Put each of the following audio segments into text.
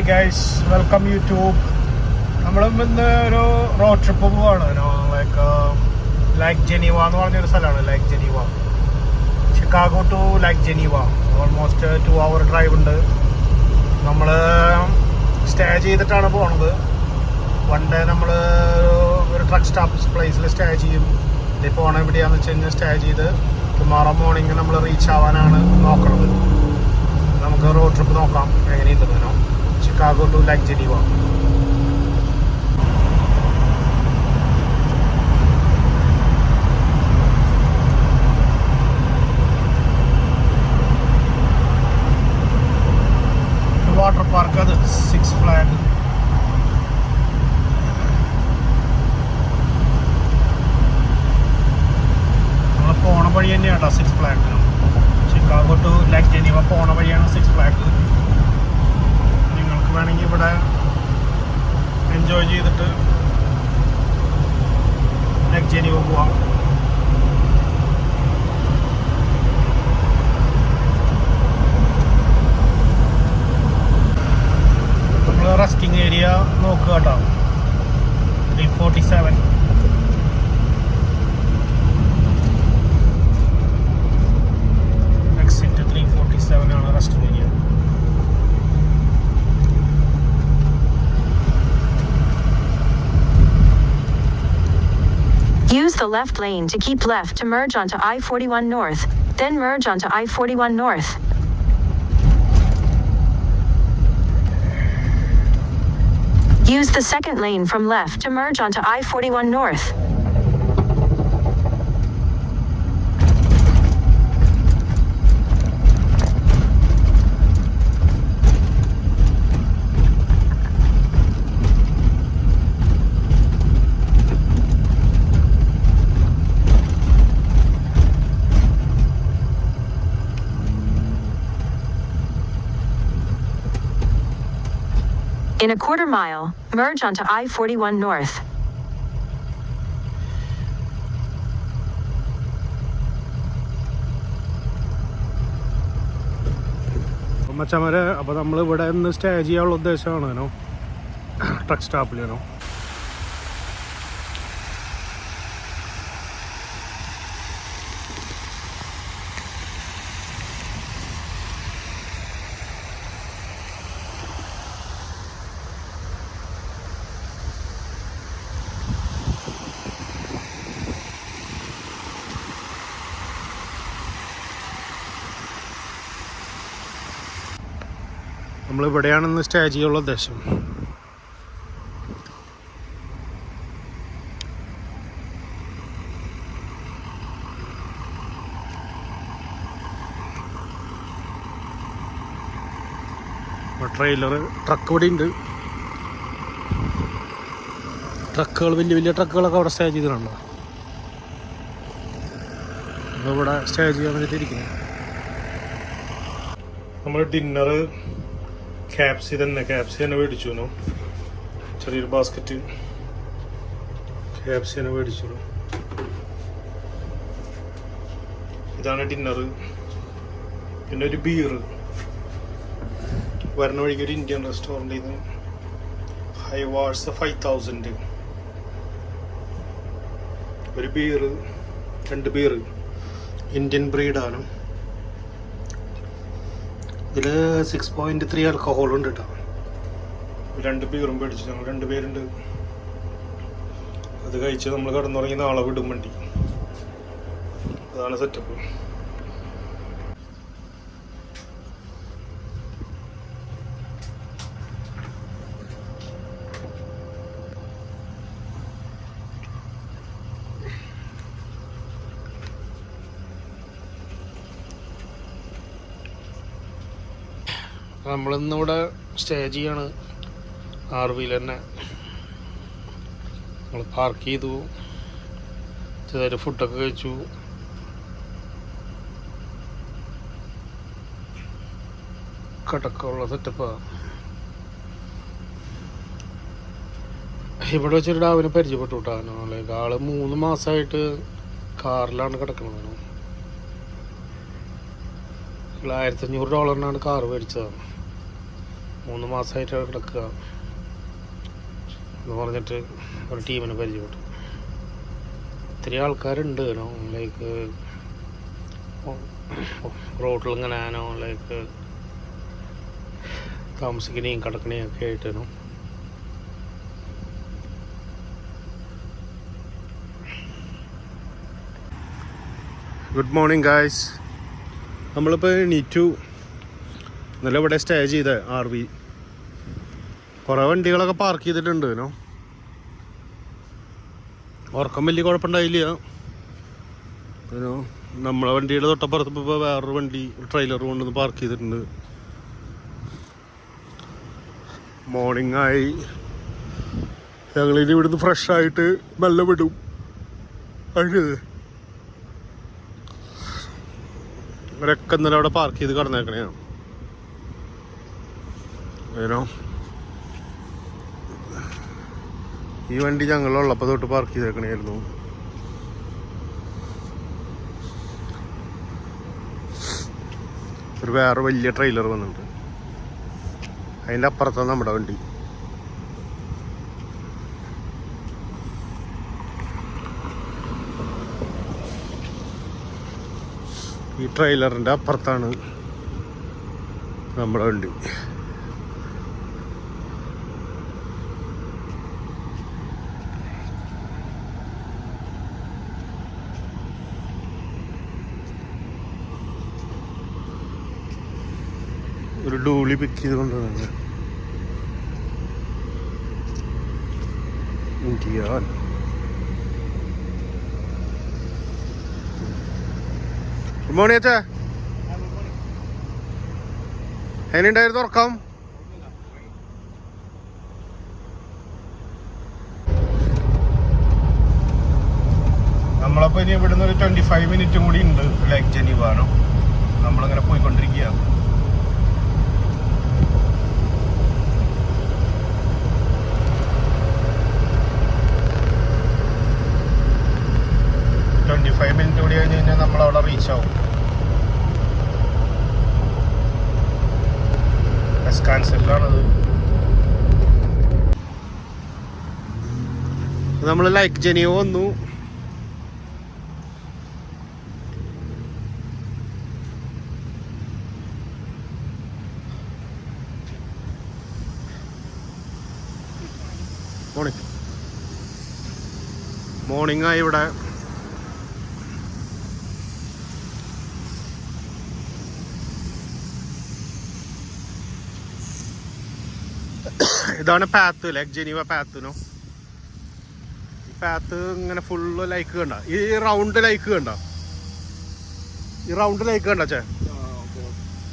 Guys, welcome YouTube. നമ്മളും ഇന്ന് ഒരു റോഡ് ട്രിപ്പ് പോവാണ്. ലൈക്ക് ജനീവ എന്ന് പറഞ്ഞൊരു സ്ഥലമാണ്. Lake Geneva, Chicago to like Geneva. Almost 2 hour drive ഉണ്ട്. നമ്മൾ സ്റ്റേ ചെയ്തിട്ടാണ് പോണത്. വൺ ഡേ നമ്മൾ ഒരു ട്രക്ക് സ്റ്റോപ്പ് പ്ലേസിൽ സ്റ്റേ ചെയ്യും. ഇത് പോകണ എവിടെയാണെന്ന് വെച്ച് കഴിഞ്ഞാൽ സ്റ്റേ ചെയ്ത് ടുമോറോ മോർണിംഗ് നമ്മൾ റീച്ച് ആവാനാണ് നോക്കുന്നത്. നമുക്ക് റോഡ് ട്രിപ്പ് നോക്കാം എങ്ങനെയുണ്ടെന്നോ. Chicago to like Geneva. Water park, അത് 6 Flags. നമ്മൾ പോണ വഴി തന്നെയാണ് 6 Flags. Chicago to like Geneva പോണ വഴിയാണ് 6 Flags. നിങ്ങൾക്ക് വേണമെങ്കിൽ ഇവിടെ എൻജോയ് ചെയ്തിട്ട് ലൈക്ക് ജനീവ പോവാം. നമ്മൾ റെസ്റ്റിംഗ് ഏരിയ നോക്കുക കേട്ടോ. 347. എക്സിറ്റ് 347 ആണ് resting area. Use the left lane to keep left to merge onto I-41 North, then merge onto I-41 North. Use the second lane from left to merge onto I-41 North. In a quarter mile, merge onto I-41 North. മച്ചമാരെ, അപ്പോൾ നമ്മൾ ഇവിടെ നിന്ന് stay ചെയ്യാനുള്ള ഉദ്ദേശമാണ് truck സ്റ്റോപ്പിലാണോ. നമ്മളിവിടെയാണെന്ന് stay ചെയ്യാനുള്ള ഉദ്ദേശം. Trailer, truck ഇവിടെ ഉണ്ട്. ട്രക്കുകൾ, വലിയ വലിയ ട്രക്കുകളൊക്കെ അവിടെ സ്റ്റേ ചെയ്തിട്ടുണ്ടോ. നമ്മളിവിടെ സ്റ്റേ ചെയ്യാൻ വേണ്ടിയിട്ടിരിക്കുന്നത്. നമ്മൾ ഡിന്നർ ക്യാപ്സി തന്നെ മേടിച്ചു. ചെറിയൊരു ബാസ്ക്കറ്റ് ക്യാപ്സി തന്നെ മേടിച്ചു. ഇതാണ് ഡിന്നർ. പിന്നെ ഒരു ബീർ. വരണ വഴിക്ക് ഒരു ഇന്ത്യൻ റെസ്റ്റോറൻറ്റിൽ നിന്ന് ഹൈവാർസ് 5000 ഒരു ബീർ, 2 ബീർ ഇന്ത്യൻ ബ്രീഡാണ്. ഇതിൽ 6.3 ആൽക്കഹോൾ ഉണ്ട് കേട്ടോ. 2 ബീറും മേടിച്ചു. ഞങ്ങൾ 2 പേരുണ്ട്. അത് കഴിച്ച് നമ്മൾ കിടന്നുറങ്ങി നാളെ വിടും വണ്ടി. അതാണ് സെറ്റപ്പ്. നമ്മളിന്നിവിടെ സ്റ്റേ ചെയ്യാണ് RVയിൽ തന്നെ. നമ്മൾ പാർക്ക് ചെയ്തു, ചെറിയ ഫുഡൊക്കെ കഴിച്ചു. കിടക്കമുള്ള സെറ്റപ്പാണ്. ഇവിടെ വെച്ചൊരു ഡാവിനെ പരിചയപ്പെട്ടു കിട്ടാനോ. അല്ലെങ്കിൽ ആള് 3 മാസമായിട്ട് കാറിലാണ് കിടക്കുന്നത്. $1500 കാറ് മേടിച്ചതാണ്. 3 മാസമായിട്ട് കിടക്കുക എന്ന് പറഞ്ഞിട്ട് ഒരു ടീമിനെ പരിചയപ്പെട്ടു. ഒത്തിരി ആൾക്കാരുണ്ട് ലൈക്ക് റോഡിൽ ഇങ്ങനെ ലൈക്ക് താമസിക്കണേയും കിടക്കണേയും ഒക്കെ ആയിട്ട് ഗുഡ് മോർണിംഗ് ഗായ്സ്. നമ്മളിപ്പോൾ എണീറ്റു. ഇന്നലെ ഇവിടെ സ്റ്റേ ചെയ്ത RV. കുറേ വണ്ടികളൊക്കെ പാർക്ക് ചെയ്തിട്ടുണ്ട് ഉറക്കം വലിയ കുഴപ്പമുണ്ടായില്ല. നമ്മളെ വണ്ടിയുടെ തൊട്ടപ്പുറത്ത് ഇപ്പോൾ വേറൊരു വണ്ടി ട്രെയിലർ കൊണ്ടുവന്ന് പാർക്ക് ചെയ്തിട്ടുണ്ട്. മോർണിംഗ് ആയി. ഞങ്ങളിനി ഇവിടുന്ന് ഫ്രഷായിട്ട് മെല്ലെ വിടും. അതിന് ഇവരൊക്കെ ഇന്നലെ അവിടെ പാർക്ക് ചെയ്ത് കിടന്നേക്കണേ. ഈ വണ്ടി ഞങ്ങളുള്ളപ്പോൾ തൊട്ട് പാർക്ക് ചെയ്തേക്കണായിരുന്നു. ഒരു വേറെ വലിയ ട്രെയിലർ വന്നിട്ടുണ്ട്. അതിൻ്റെ അപ്പുറത്താണ് നമ്മുടെ വണ്ടി. ഈ ട്രെയിലറിൻ്റെ അപ്പുറത്താണ് നമ്മുടെ വണ്ടി. ഒരു ഡൂളി പിക്ക് ചെയ്ത് കൊണ്ടുവരുന്നത് ഇന്ത്യ. ഗുഡ് മോർണിംഗ് അച്ഛാ. എങ്ങനെയുണ്ടായിരുന്നു ഉറക്കം? നമ്മളപ്പോൾ ഇനി ഇവിടുന്ന് ഒരു 25 മിനിറ്റും കൂടി ഉണ്ട് ലേക്ക് ജനീവ. നമ്മളിങ്ങനെ പോയിക്കൊണ്ടിരിക്കുകയാണ്. മിനിറ്റ് കൂടി കഴിഞ്ഞ് കഴിഞ്ഞാൽ നമ്മളവിടെ റീച്ച് ആവും. കാൻസലിലാണത്. നമ്മൾ ലേക്ക് ജനീവ വന്നു. മോർണിംഗ് ആയി ഇവിടെ. ഇതാണ് പാത്ത്, ലേക്ക് ജനീവ പാത്ത്. ഈ പാത്ത് ഇങ്ങനെ ഫുള്ള് ലൈക്ക് കണ്ട. ഈ റൗണ്ട് ലൈക്ക് കണ്ട. ചേ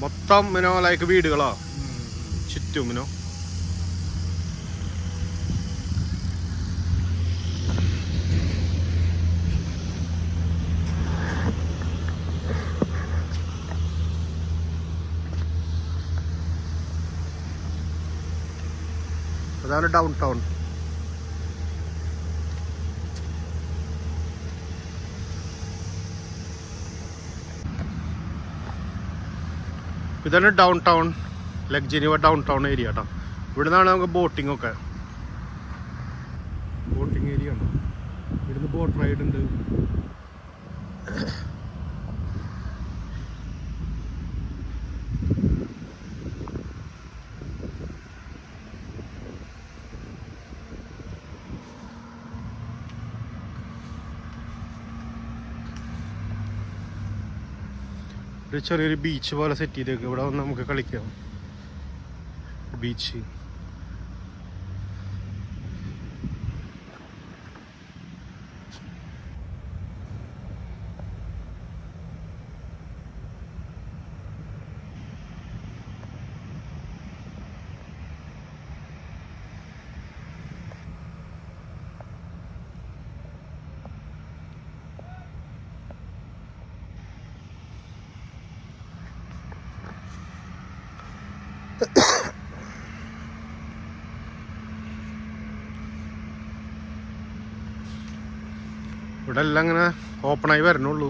മൊത്തം ലൈക്ക് വീടുകളാ ചുറ്റും. അതാണ് ഡൗൺ ടൗൺ. ഇതാണ് ഡൗൺ ടൗൺ, ലേക്ക് ജനീവ ഡൗൺ ടൗൺ ഏരിയ കേട്ടോ. ഇവിടെ നിന്നാണ് നമുക്ക് ബോട്ടിംഗ് ഒക്കെ. ബോട്ടിംഗ് ഏരിയ ആണ്. ഇവിടുന്ന് ബോട്ട് റൈഡ് ഉണ്ട്. ഒരു ചെറിയൊരു ബീച്ച് പോലെ സെറ്റ് ചെയ്തേക്ക്. ഇവിടെ വന്ന് നമുക്ക് കളിക്കാം. ബീച്ച് ഇവിടെ എല്ലാം ഇങ്ങനെ ഓപ്പണായി വരണുള്ളൂ.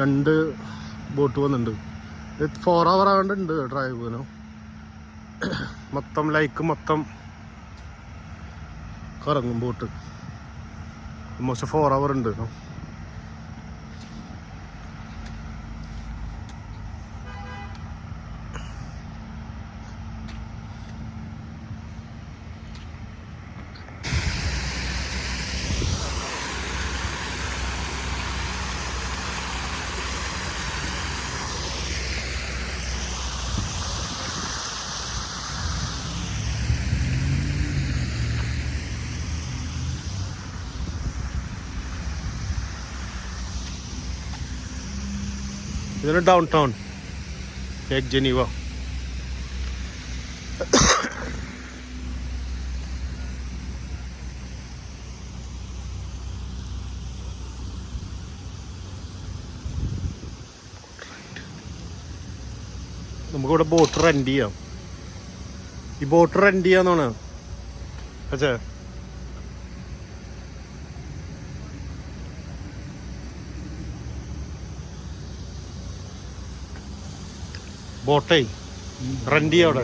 2 ബോട്ട് വന്നിട്ടുണ്ട്. 4 hour ആകണ്ടുണ്ട് ഡ്രൈവിനോ. മൊത്തം ലൈക്ക് മൊത്തം കറങ്ങും ബോട്ട്. ഓൾമോസ്റ്റ് 4 hour ഉണ്ട്. ഇതാണ് ഡൗൺ ടൗൺ ലേക്ക് ജനീവ. നമുക്കിവിടെ ബോട്ട് റെന്റ് ചെയ്യാം. ഈ ബോട്ട് റെന്റ് ചെയ്യാന്നാണ് അച്ഛാ. ബോട്ടേ റെന്റ് ചെയ്യാം അവിടെ.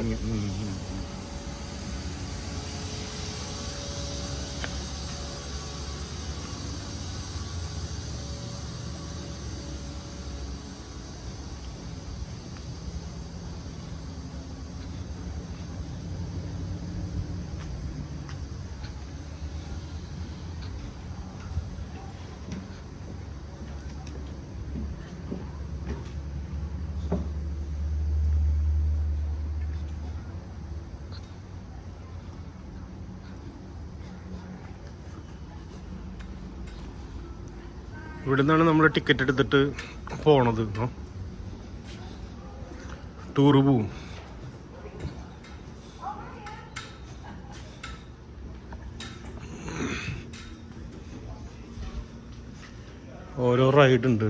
ഇവിടെ നിന്നാണ് നമ്മൾ ടിക്കറ്റ് എടുത്തിട്ട് പോണത്. ടൂറ് പോവും. ഓരോ റൈഡ് ഉണ്ട്.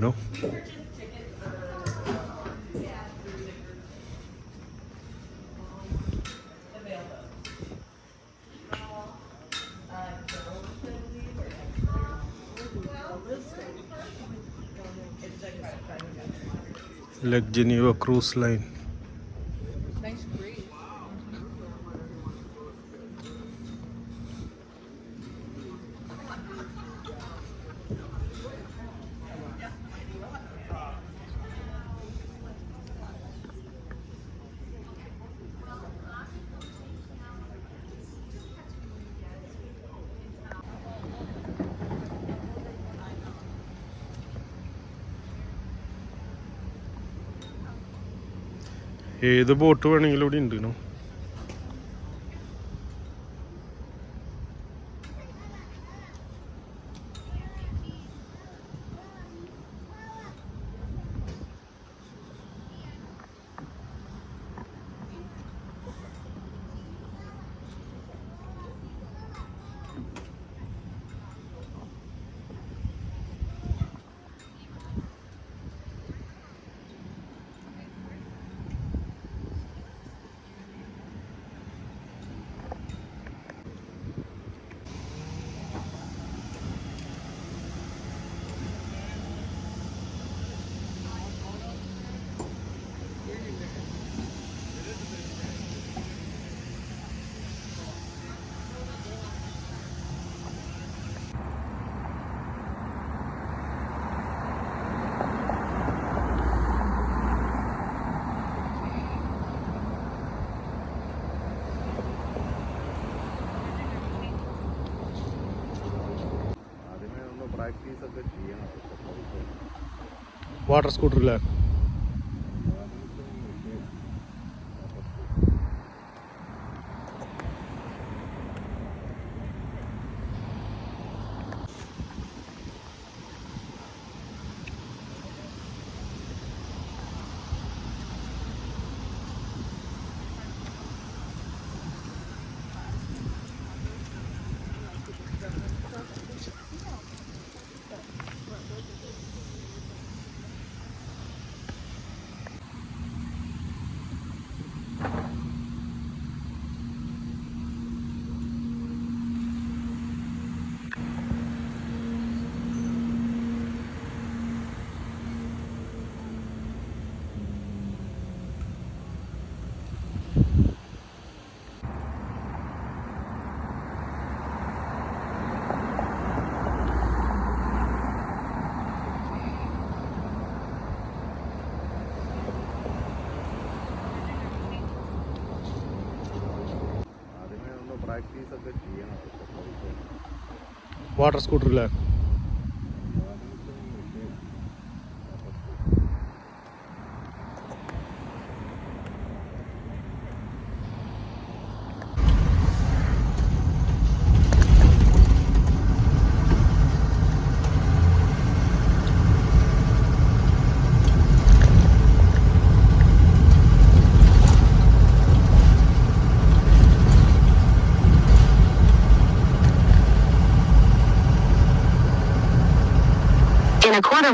Lake Geneva cruise line. Nice breeze. ഏത് ബോട്ട് വേണമെങ്കിലും ഇവിടെ ഉണ്ട്. വാട്ടർ സ്കൂട്ടറില്ലേ? പ്രാക്ടീസ് ഒക്കെ ചെയ്യണം. വാട്ടർ സ്കൂട്ടറില്ലേ? In a quarter